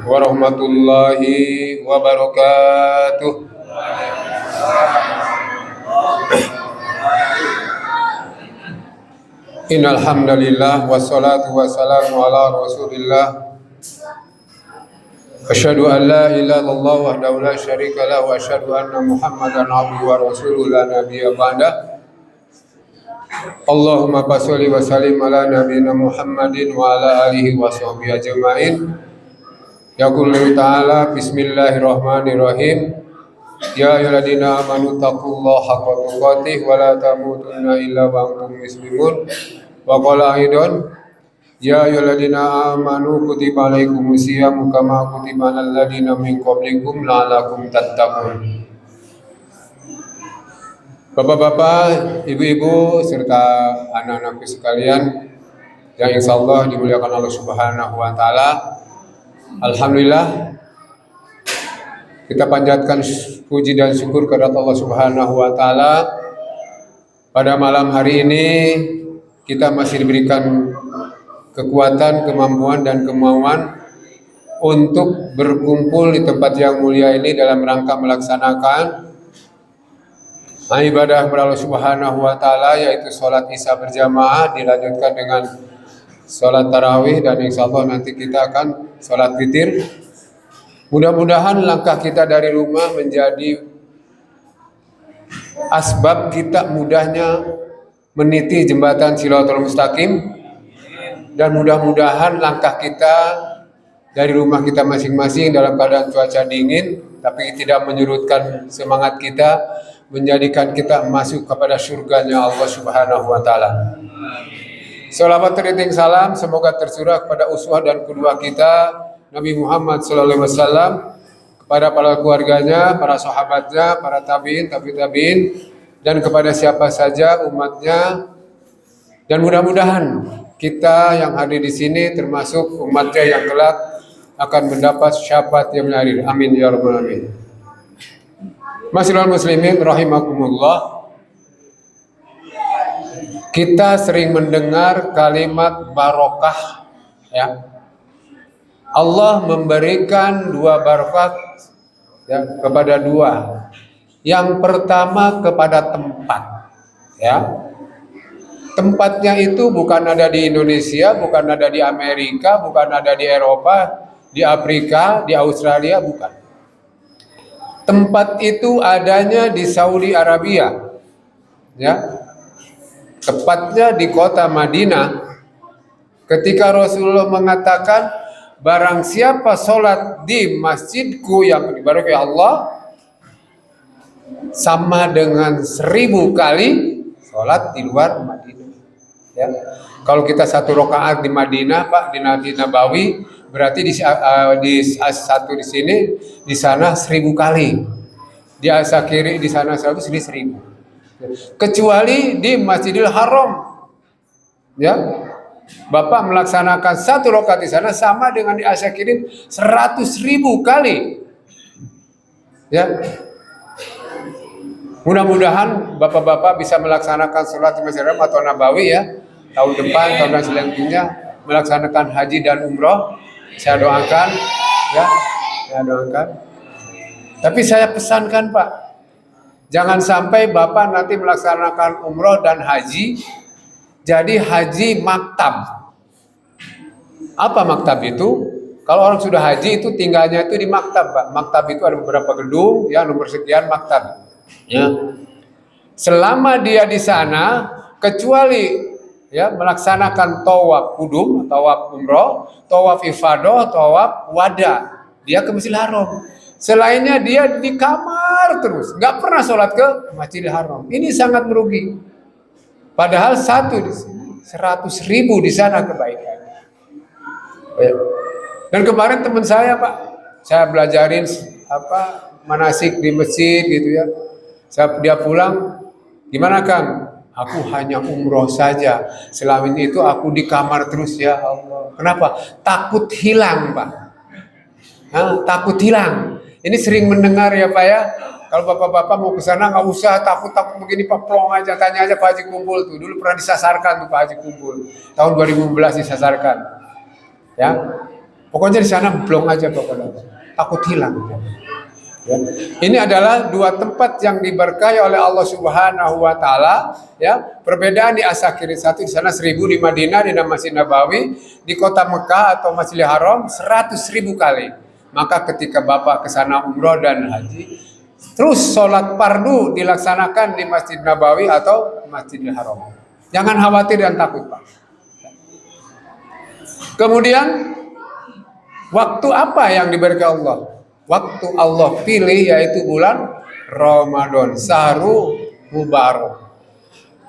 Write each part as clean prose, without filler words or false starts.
warahmatullahi wabarakatuh. Innal hamdalillah wassalatu wassalamu ala Rasulillah. Asyhadu an la ilaha illallah wahdahu la syarika lahu wa asyhadu anna Muhammadan abduhu wa rasuluhu la nabiyya ba'da. Allahumma shalli wa sallim ala nabiyyina Muhammadin wa ala alihi wa sahbihi ajma'in. Yaqulu ta'ala bismillahirrahmanirrahim. Ya ayyuhalladzina amanu taqullaha haqqa tuqatih wa la tamutunna illa wa antum muslimun. Wa qala aidan ya ayyuhalladzina amanu kutiba alaikumus syiyamu kama kutiba alal ladzina min qablikum la'allakum tattaqun. Bapak-bapak, ibu-ibu serta anak-anakku sekalian yang insyaallah dimuliakan Allah Subhanahu wa taala. Alhamdulillah kita panjatkan puji dan syukur kepada Allah Subhanahu wa taala. Pada malam hari ini kita masih diberikan kekuatan, kemampuan dan kemauan untuk berkumpul di tempat yang mulia ini dalam rangka melaksanakan ibadah kepada Allah Subhanahu wa taala, yaitu sholat Isya berjamaah dilanjutkan dengan sholat tarawih dan insyaallah nanti kita akan sholat witir. Mudah-mudahan langkah kita dari rumah menjadi asbab kita mudahnya meniti jembatan Shirathul Mustaqim, dan mudah-mudahan langkah kita dari rumah kita masing-masing dalam keadaan cuaca dingin tapi tidak menyurutkan semangat kita, menjadikan kita masuk kepada surganya Allah Subhanahu wa taala. Salawat teriting salam semoga tercurah kepada uswah dan qudwah kita Nabi Muhammad sallallahu alaihi wasallam, kepada para keluarganya, para sahabatnya, para tabi'in, tabi'in, dan kepada siapa saja umatnya. Dan mudah-mudahan kita yang hadir di sini termasuk umatnya yang kelak akan mendapat syafaat yang mengalir. Amin ya rabbal alamin. Masyiral muslimin rahimakumullah. Kita sering mendengar kalimat barokah, ya. Allah memberikan dua barokah ya, kepada dua. Yang pertama kepada tempat, ya. Tempatnya itu bukan ada di Indonesia, bukan ada di Amerika, bukan ada di Eropa, di Afrika, di Australia, bukan. Tempat itu adanya di Saudi Arabia, ya. Tepatnya di kota Madinah. Ketika Rasulullah mengatakan, barang siapa sholat di masjidku yang diberkahi Allah sama dengan 1000 kali sholat di luar Madinah, ya. Kalau kita 1 rakaat di Madinah, Pak, di Masjid Nabawi, berarti di satu di sini, di sana 1000 kali. Di Asakiri di sana 100, ini 1000. Kecuali di Masjidil Haram, ya. Bapak melaksanakan 1 rakaat di sana sama dengan di Asyakirin 100.000 kali, ya. Mudah-mudahan bapak-bapak bisa melaksanakan sholat di Masjidil Haram atau Nabawi, ya. Tahun depan, tahun selanjutnya melaksanakan haji dan umroh. Saya doakan, ya. Saya doakan. Tapi saya pesankan, Pak, jangan sampai bapak nanti melaksanakan umroh dan haji jadi haji maktab. Apa maktab itu? Kalau orang sudah haji itu tinggalnya itu di maktab, Pak. Maktab itu ada beberapa gedung, ya, nomor sekian maktab. Ya. Selama dia di sana, kecuali ya melaksanakan tawaf kudum, tawaf umroh, tawaf ifadah, tawaf wada, dia ke Masjidil Haram. Selainnya dia di kamar terus, nggak pernah sholat ke Masjidil Haram. Ini sangat merugi. Padahal 1 di sini, 100.000 di sana kebaikannya. Dan kemarin teman saya, Pak, saya belajarin manasik di masjid gitu, ya. Dia pulang, gimana Kang? Aku hanya umroh saja. Selama ini itu aku di kamar terus, ya Allah. Kenapa? Takut hilang, Pak. Takut hilang. Ini sering mendengar, ya Pak, ya. Kalau bapak-bapak mau ke sana nggak usah takut-takut begini, Pak, plong aja, tanya aja Pak Haji Kumpul tuh. Dulu pernah disasarkan tuh Pak Haji Kumpul. Tahun 2015 disasarkan. Ya. Pokoknya di sana blong aja pokoknya, takut hilang. Ya. Ini adalah dua tempat yang diberkahi oleh Allah Subhanahu wa taala, ya. Perbedaan di Asakir satu di sana 1000 di Madinah di Masjid Nabawi, di kota Mekah atau Masjidil Haram 100.000 kali. Maka ketika Bapak ke sana umroh dan haji, terus sholat fardu dilaksanakan di Masjid Nabawi atau Masjidil Haram. Jangan khawatir dan takut, Pak. Kemudian waktu apa yang diberikan Allah? Waktu Allah pilih yaitu bulan Ramadan, Syahrul Mubarak.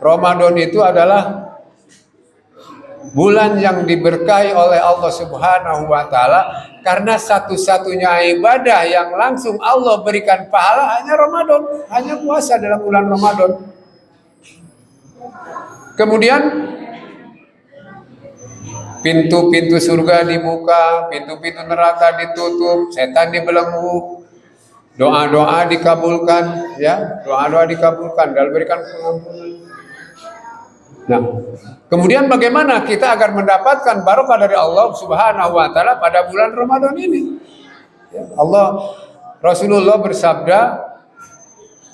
Ramadan itu adalah bulan yang diberkahi oleh Allah Subhanahu wa taala karena satu-satunya ibadah yang langsung Allah berikan pahala hanya Ramadan, hanya puasa dalam bulan Ramadan. Kemudian pintu-pintu surga dibuka, pintu-pintu neraka ditutup, setan dibelenggu, doa-doa dikabulkan, ya, doa-doa dikabulkan dan berikan pengampunan. Nah, kemudian bagaimana kita agar mendapatkan barokah dari Allah Subhanahu wa taala pada bulan Ramadan ini? Ya, Rasulullah bersabda,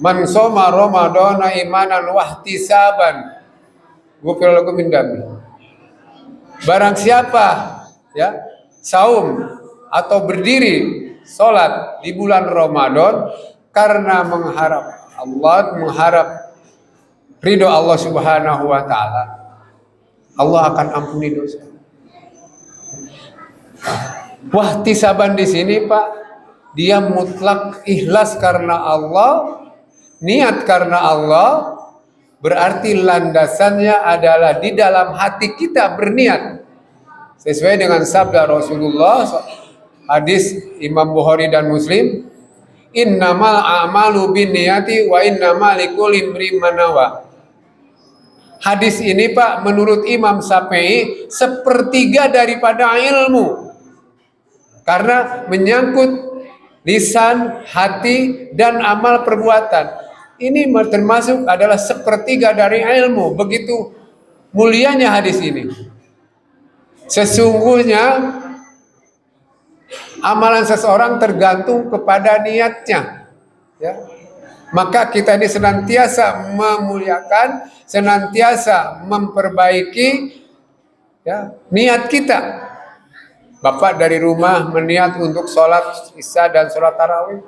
"Man shoma Ramadana imanan wahtisaban, ghufira lahu min dzambi." Barang siapa ya saum atau berdiri sholat di bulan Ramadan karena mengharap ridho Allah Subhanahu wa taala, Allah akan ampuni dosa. Wahtisaban di sini, Pak, dia mutlak ikhlas karena Allah, niat karena Allah, berarti landasannya adalah di dalam hati kita berniat sesuai dengan sabda Rasulullah, hadis Imam Bukhari dan Muslim, innamal a'malu binniyati wa innamal likulli imrin ma nawa. Hadis ini, Pak, menurut Imam Syafi'i sepertiga daripada ilmu karena menyangkut lisan, hati, dan amal perbuatan. Ini termasuk adalah sepertiga dari ilmu. Begitu mulianya hadis ini. Sesungguhnya amalan seseorang tergantung kepada niatnya, ya. Maka kita ini senantiasa memuliakan, senantiasa memperbaiki, ya, niat kita. Bapak dari rumah meniat untuk sholat isya dan sholat tarawih,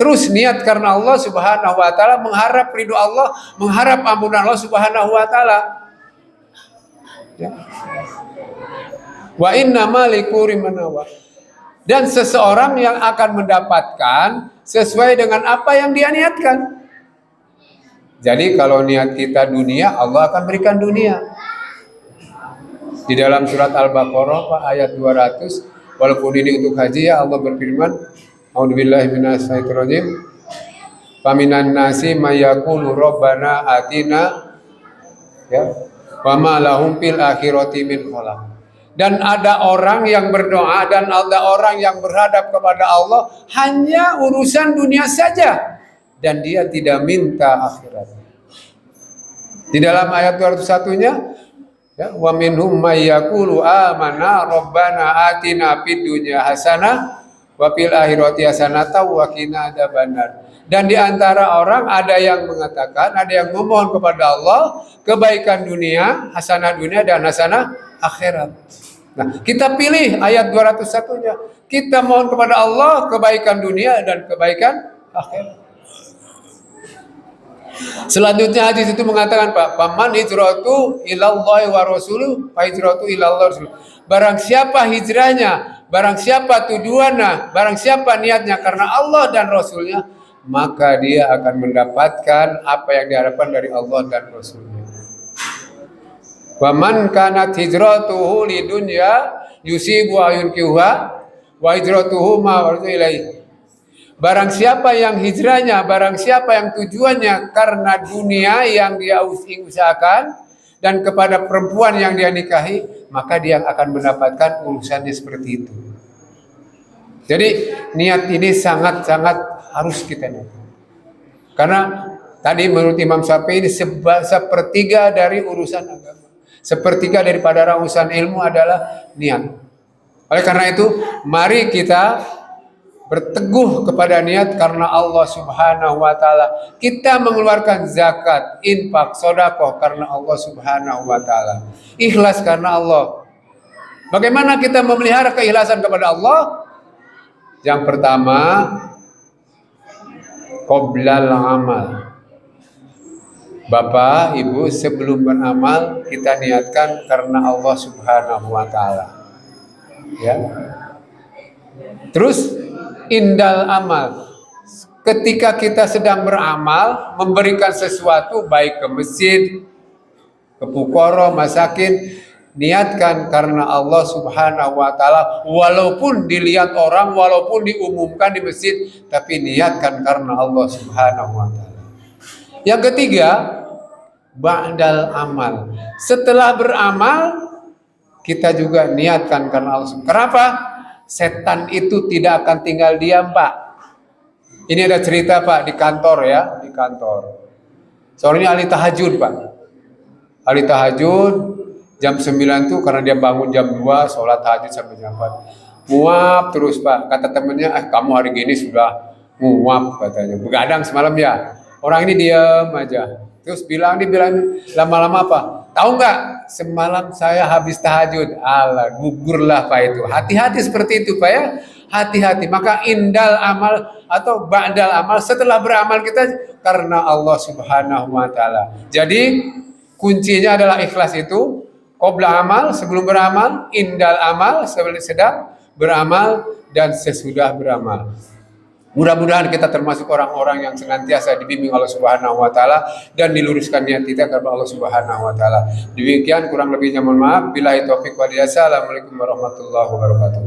terus niat karena Allah Subhanahu wa taala, mengharap ridho Allah, mengharap ampunan Allah Subhanahu wa taala. Ya. Wa innamal likulli imrin ma nawa. Dan seseorang yang akan mendapatkan sesuai dengan apa yang dia niatkan. Jadi kalau niat kita dunia, Allah akan berikan dunia. Di dalam surat Al-Baqarah, Pak, ayat 200, walaupun ini untuk haji, ya, Allah berfirman, a'udzubillahi minasyaitonir rajim, faminan nasi may yaqulu rabbana atina, ya, wa ma lahum fil akhirati min khalaq. Dan ada orang yang berdoa dan ada orang yang berhadap kepada Allah hanya urusan dunia saja dan dia tidak minta akhirat. Di dalam ayat 201-nya, ya, wa minhum may yaqulu amanna rabbana atina fid dunya hasanah wa fil akhirati hasanah wa qina adzabannar. Dan di antara orang ada yang mengatakan, ada yang memohon kepada Allah kebaikan dunia, hasanah dunia dan hasanah akhirat. Nah, kita pilih ayat 201-nya. Kita mohon kepada Allah kebaikan dunia dan kebaikan akhirat. Selanjutnya hadis itu mengatakan, Pak, paman hijratu ilallahi wa rasuluh, fa hijratu ilallah rasul. Barang siapa hijrahnya, barang siapa tujuannya, barang siapa niatnya karena Allah dan Rasulnya, maka dia akan mendapatkan apa yang diharapkan dari Allah dan Rasulnya. Wa man kanat hijratuhu lidunya yusibu ayunkiha wa hijratuhu ma warju ilaihi. Barang siapa yang hijrahnya, barang siapa yang tujuannya karena dunia yang dia usahakan dan kepada perempuan yang dia nikahi, maka dia akan mendapatkan urusannya seperti itu. Jadi niat ini sangat-sangat harus kita niat. Karena tadi menurut Imam Syafi'i ini sepertiga dari urusan agama. Sepertiga daripada urusan ilmu adalah niat. Oleh karena itu, mari kita berteguh kepada niat karena Allah Subhanahu wa taala. Kita mengeluarkan zakat, infak, sedekah karena Allah Subhanahu wa taala. Ikhlas karena Allah. Bagaimana kita memelihara keikhlasan kepada Allah? Yang pertama, qoblal amal. Bapak, Ibu, sebelum beramal kita niatkan karena Allah Subhanahu wa taala. Ya. Terus indal amal. Ketika kita sedang beramal, memberikan sesuatu baik ke masjid, ke fuqara, masakin, niatkan karena Allah Subhanahu wa taala, walaupun dilihat orang, walaupun diumumkan di masjid, tapi niatkan karena Allah Subhanahu wa taala. Yang ketiga, ba'dal amal. Setelah beramal, kita juga niatkan karena Allah. Kenapa? Setan itu tidak akan tinggal diam, Pak. Ini ada cerita, Pak, di kantor ya, di kantor. Soalnya ahli tahajud, Pak. Ahli tahajud jam 9 tuh karena dia bangun jam 2, sholat tahajud sampai jam 4. Muap terus, Pak. Kata temennya, kamu hari gini sudah muap katanya. Begadang semalam ya. Orang ini diam aja. Terus dibilang lama-lama apa? Tahu nggak? Semalam saya habis tahajud. Alah, gugurlah Pak itu. Hati-hati seperti itu Pak ya. Hati-hati. Maka indal amal atau ba'dal amal, setelah beramal kita karena Allah Subhanahu wa taala. Jadi kuncinya adalah ikhlas itu. Qabla amal, sebelum beramal, indal amal, sebelum sedang beramal, dan sesudah beramal. Mudah-mudahan kita termasuk orang-orang yang senantiasa dibimbing Allah Subhanahu wa taala dan diluruskan niat kita kepada Allah Subhanahu wa taala. Demikian, kurang lebihnya mohon maaf. Billahi taufik wal hidayah. Assalamualaikum warahmatullahi wabarakatuh.